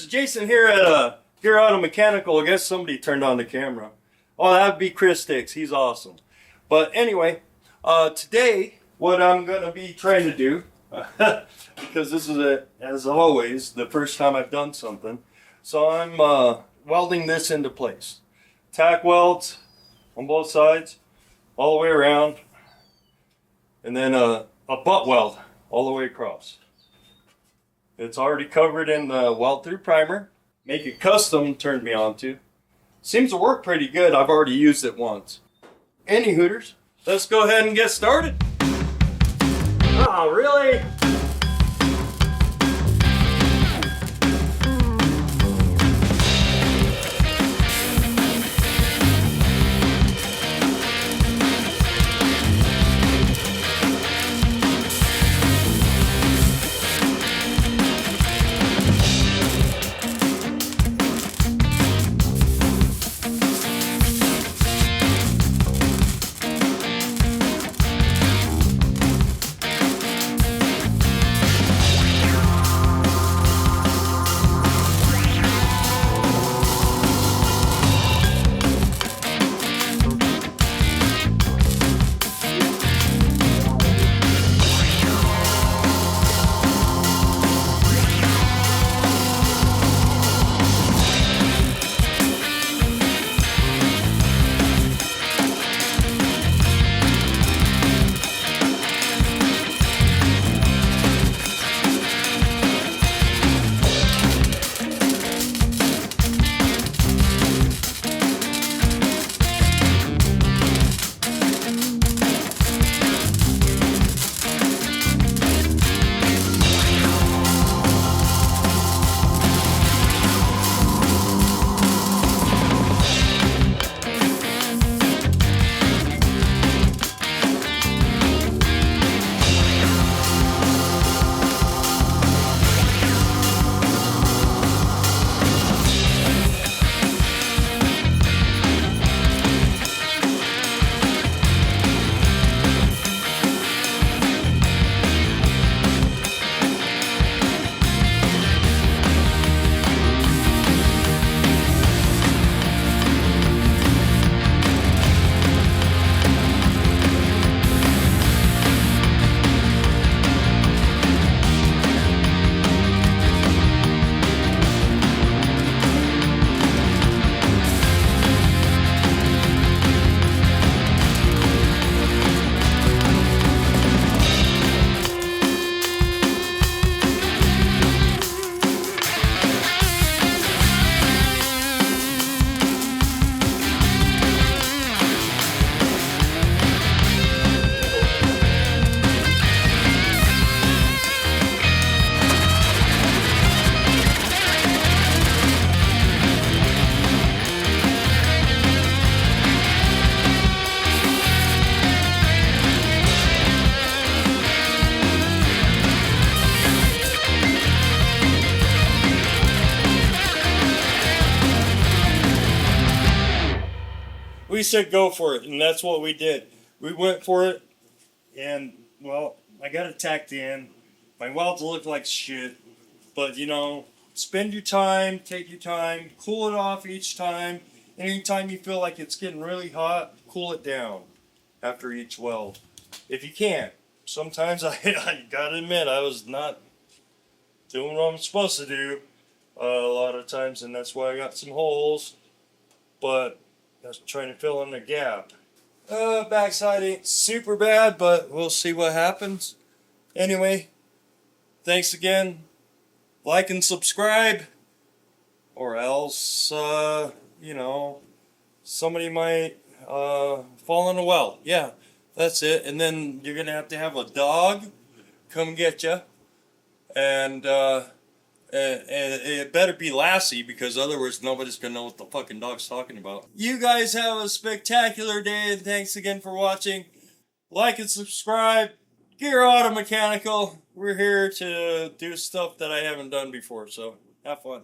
is Jason here at Gear Auto Mechanical. I guess somebody turned on the camera. Oh, that would be Chris Dix. He's awesome. But anyway, today what I'm going to be trying to do, because this is, as always, the first time I've done something. So I'm welding this into place. Tack welds on both sides, all the way around. And then a butt weld all the way across. It's already covered in the weld through primer. Make it custom turned me on to. Seems to work pretty good. I've already used it once. Any hooters, let's go ahead and get started. Oh, really? We said go for it, and that's what we did. We went for it, and, well, I got it tacked in. My welds look like shit, but, you know, spend your time, take your time, cool it off each time. Anytime you feel like it's getting really hot, cool it down after each weld. If you can't. Sometimes I gotta admit, I was not doing what I'm supposed to do a lot of times, and that's why I got some holes, but that's trying to fill in the gap. Backside ain't super bad, but we'll see what happens. Anyway, thanks again. Like and subscribe, or else, you know, somebody might fall in a well. Yeah, that's it. And then you're gonna have a dog come get you, and it better be Lassie, because otherwise nobody's gonna know what the fucking dog's talking about. You guys have a spectacular day, and thanks again for watching. Like and subscribe. Gear Auto Mechanical. We're here to do stuff that I haven't done before, so have fun.